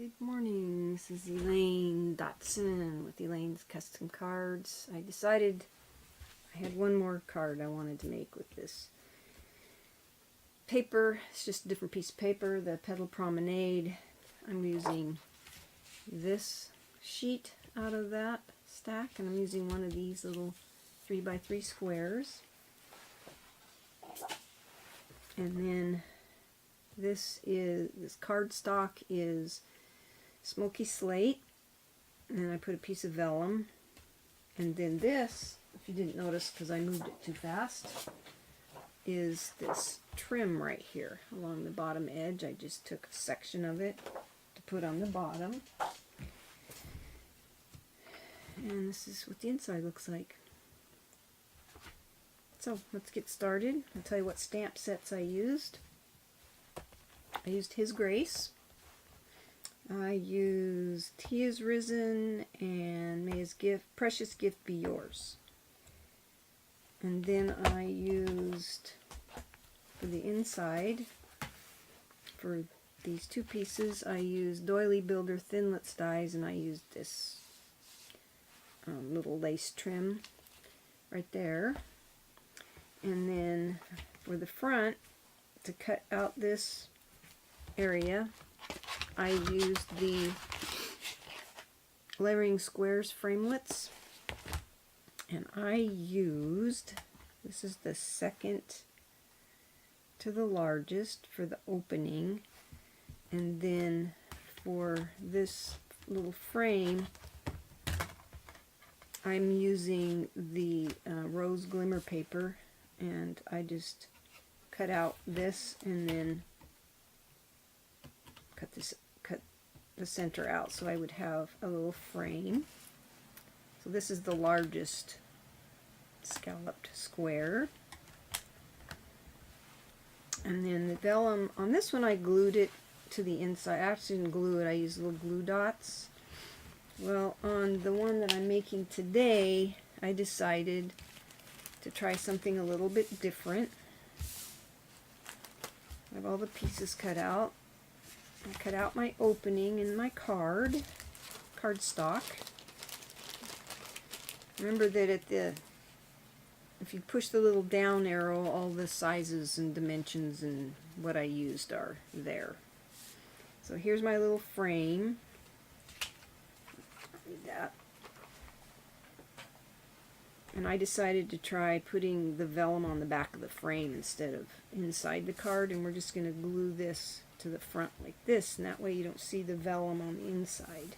Good morning, this is Elaine Dotson with Elaine's Custom Cards. I decided I had one more card I wanted to make with this paper. It's just a different piece of paper, the Petal Promenade. I'm using this sheet out of that stack, and I'm using one of these little 3x3 squares. And then this cardstock is Smoky Slate, and I put a piece of vellum, and then this, if you didn't notice because I moved it too fast, is this trim right here along the bottom edge. I just took a section of it to put on the bottom, and this is what the inside looks like. So let's get started. I'll tell you what stamp sets I used. I used His Grace. I used He Is Risen and May His Precious Gift Be Yours. And then I used, for the inside, for these two pieces, I used Doily Builder Thinlits dies, and I used this little lace trim right there. And then for the front, to cut out this area, I used the Layering Squares Framelits, and I used, this is the second to the largest for the opening, and then for this little frame I'm using the rose glimmer paper, and I just cut out this and then cut the center out so I would have a little frame. So this is the largest scalloped square. And then the vellum, on this one I glued it to the inside. I actually didn't glue it, I used little glue dots. Well, on the one that I'm making today, I decided to try something a little bit different. I have all the pieces cut out. I cut out my opening in my cardstock. Remember that if you push the little down arrow, all the sizes and dimensions and what I used are there. So here's my little frame. That. And I decided to try putting the vellum on the back of the frame instead of inside the card, and we're just going to glue this to the front like this, and that way you don't see the vellum on the inside.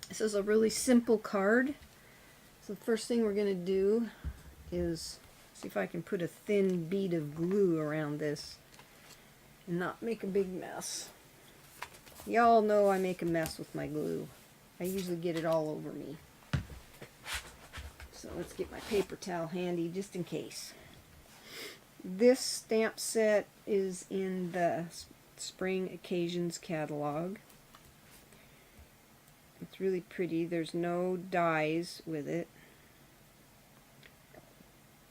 This is a really simple card. So the first thing we're going to do is see if I can put a thin bead of glue around this and not make a big mess. Y'all know I make a mess with my glue. I usually get it all over me. So let's get my paper towel handy just in case. This stamp set is in the Spring Occasions catalog. It's really pretty. There's no dies with it.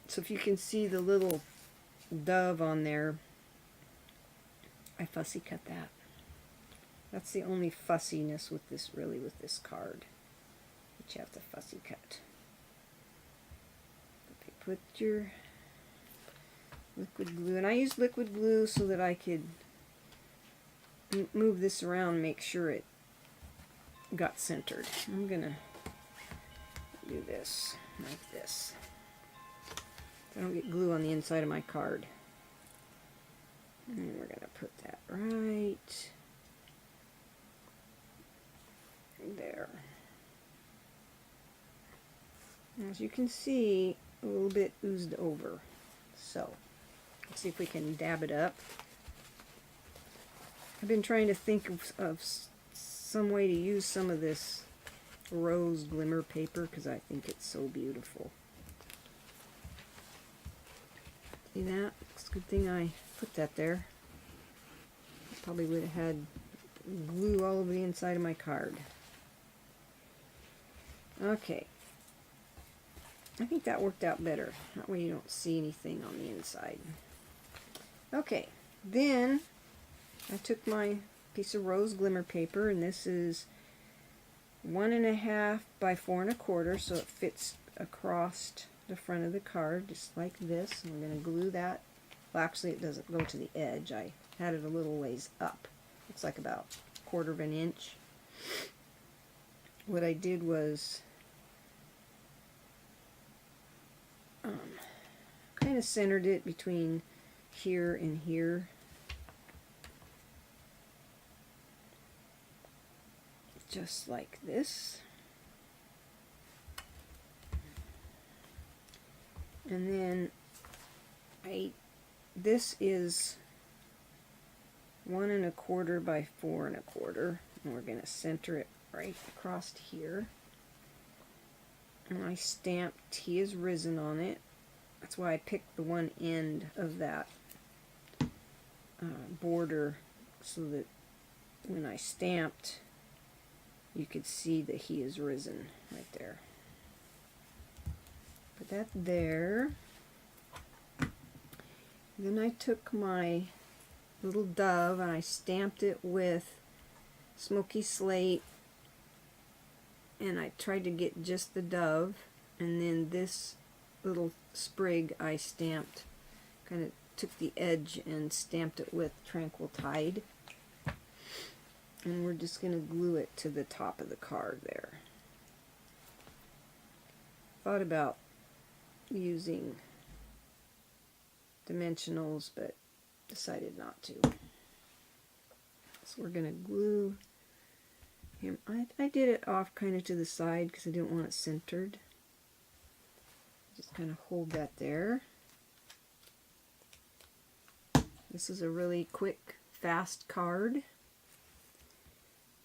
So if you can see the little dove on there, I fussy cut that. That's the only fussiness with this, really, with this card, that you have to fussy cut. Okay, put your liquid glue, and I used liquid glue so that I could move this around and make sure it got centered. I'm gonna do this like this so I don't get glue on the inside of my card. And we're gonna put that right there. As you can see, a little bit oozed over. So let's see if we can dab it up. I've been trying to think of some way to use some of this rose glimmer paper because I think it's so beautiful. See that? It's a good thing I put that there. I probably would have had glue all over the inside of my card. Okay. I think that worked out better. That way you don't see anything on the inside. Okay. Then I took my piece of rose glimmer paper, and this is 1.5 by 4 1/4, so it fits across the front of the card just like this. And we're going to glue that. Well, actually it doesn't go to the edge. I had it a little ways up. It's like about 1/4 of an inch. What I did was kind of centered it between here and here. Just like this. And then this is 1 1/4 by 4 1/4, and we're going to center it right across here. And I stamped Tea is Risen on it. That's why I picked the one end of that border, so that when I stamped, you could see that He is Risen right there. Put that there. Then I took my little dove and I stamped it with Smoky Slate, and I tried to get just the dove, and then this little sprig I stamped, kind of took the edge and stamped it with Tranquil Tide. And we're just going to glue it to the top of the card there. Thought about using dimensionals, but decided not to. So we're going to glue him. I did it off kind of to the side because I didn't want it centered. Just kind of hold that there. This is a really quick, fast card.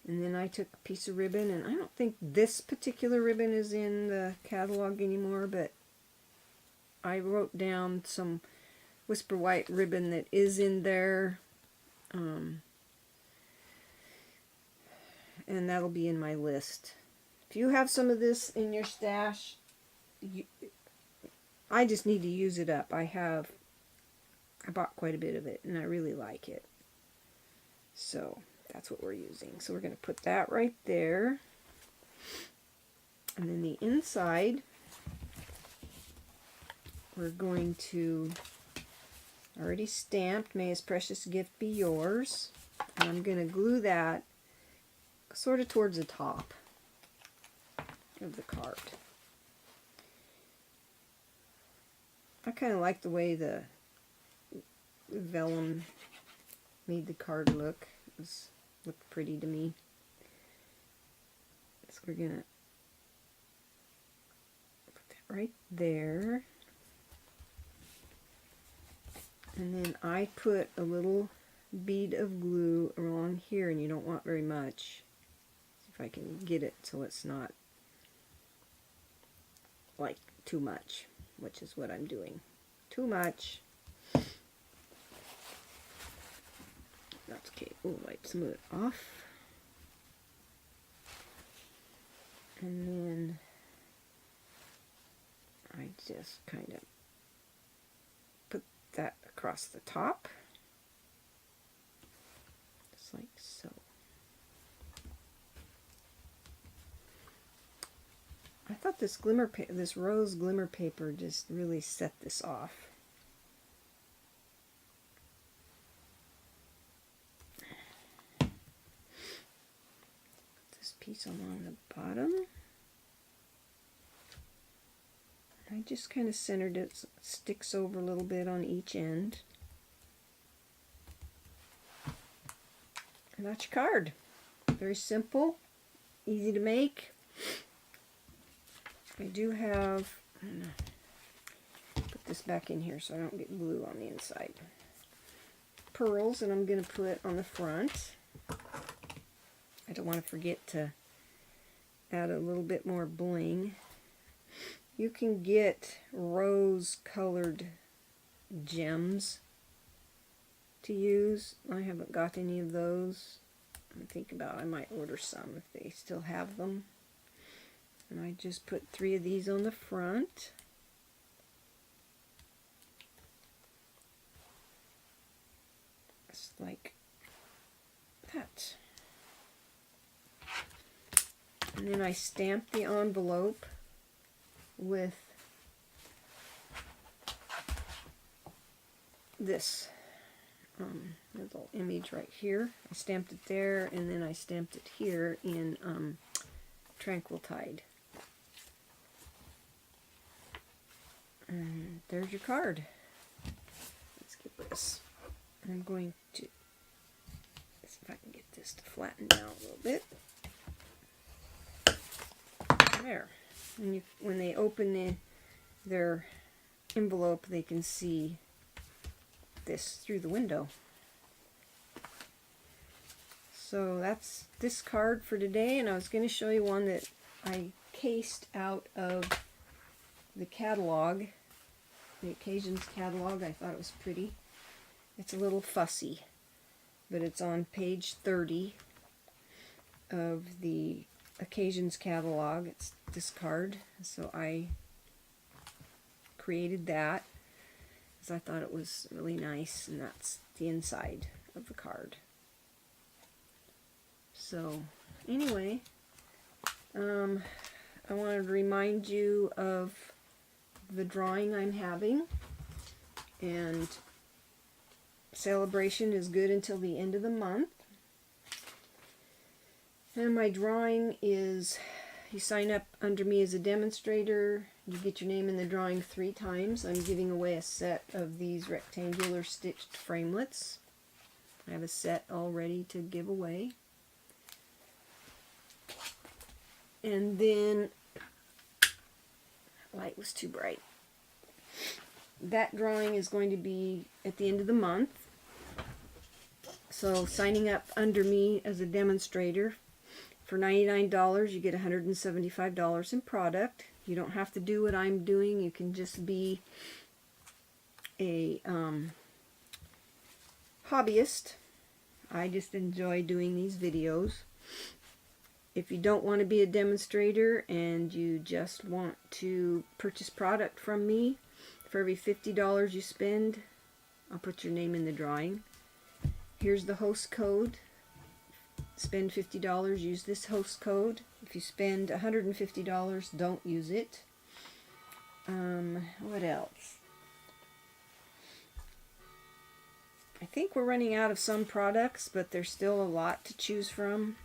And then I took a piece of ribbon, and I don't think this particular ribbon is in the catalog anymore, but I wrote down some Whisper White ribbon that is in there, and that'll be in my list. If you have some of this in your stash, I just need to use it up. I bought quite a bit of it, and I really like it. So that's what we're using. So we're going to put that right there. And then the inside, we're going to, already stamped, May His Precious Gift Be Yours. And I'm going to glue that sort of towards the top of the card. I kind of like the way the vellum made the card look. It looked pretty to me. So we're going to put that right there. And then I put a little bead of glue along here, and you don't want very much. See if I can get it so it's not like too much, which is what I'm doing. Too much. That's okay. Oh, like smooth it off. And then I just kind of put that across the top. Just like so. I thought this this rose glimmer paper just really set this off. Piece along the bottom. I just kind of centered it so it sticks over a little bit on each end. And that's your card. Very simple, easy to make. I do have, put this back in here so I don't get glue on the inside. Pearls that I'm going to put on the front. I don't want to forget to add a little bit more bling. You can get rose colored gems to use. I haven't got any of those. I'm thinking about I might order some if they still have them. And I just put 3 of these on the front. Just like cut. And then I stamped the envelope with this little image right here. I stamped it there, and then I stamped it here in Tranquil Tide. And there's your card. Let's get this. I'm going to, let's see if I can get this to flatten down a little bit. There. And when they open their envelope, they can see this through the window. So that's this card for today, and I was going to show you one that I cased out of the catalog, the Occasions catalog. I thought it was pretty. It's a little fussy, but it's on page 30 of the Occasions catalog. It's this card, so I created that because I thought it was really nice, and that's the inside of the card. So anyway, I wanted to remind you of the drawing I'm having, and celebration is good until the end of the month. And my drawing is, you sign up under me as a demonstrator, you get your name in the drawing 3 times. I'm giving away a set of these rectangular stitched framelits. I have a set all ready to give away. And then, light was too bright. That drawing is going to be at the end of the month. So signing up under me as a demonstrator, for $99 you get $175 in product. You don't have to do what I'm doing. You can just be a hobbyist. I just enjoy doing these videos. If you don't want to be a demonstrator and you just want to purchase product from me, for every $50 you spend, I'll put your name in the drawing. Here's the host code. Spend $50, use this host code. If you spend $150, don't use it. What else? I think we're running out of some products, but there's still a lot to choose from.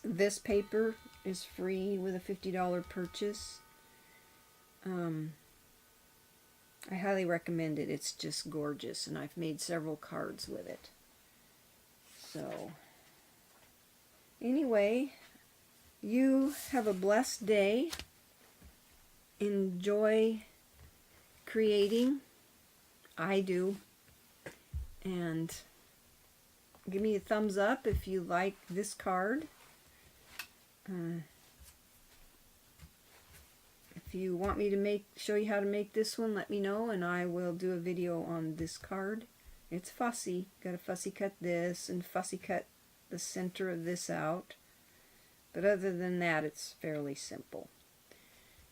This paper is free with a $50 purchase. I highly recommend it. It's just gorgeous, and I've made several cards with it. So, anyway, you have a blessed day. Enjoy creating. I do. And give me a thumbs up if you like this card. If you want me to show you how to make this one, let me know, and I will do a video on this card. It's fussy. Got to fussy cut this and fussy cut the center of this out. But other than that, it's fairly simple.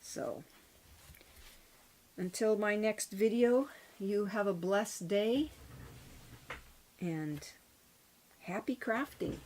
So, until my next video, you have a blessed day, and happy crafting.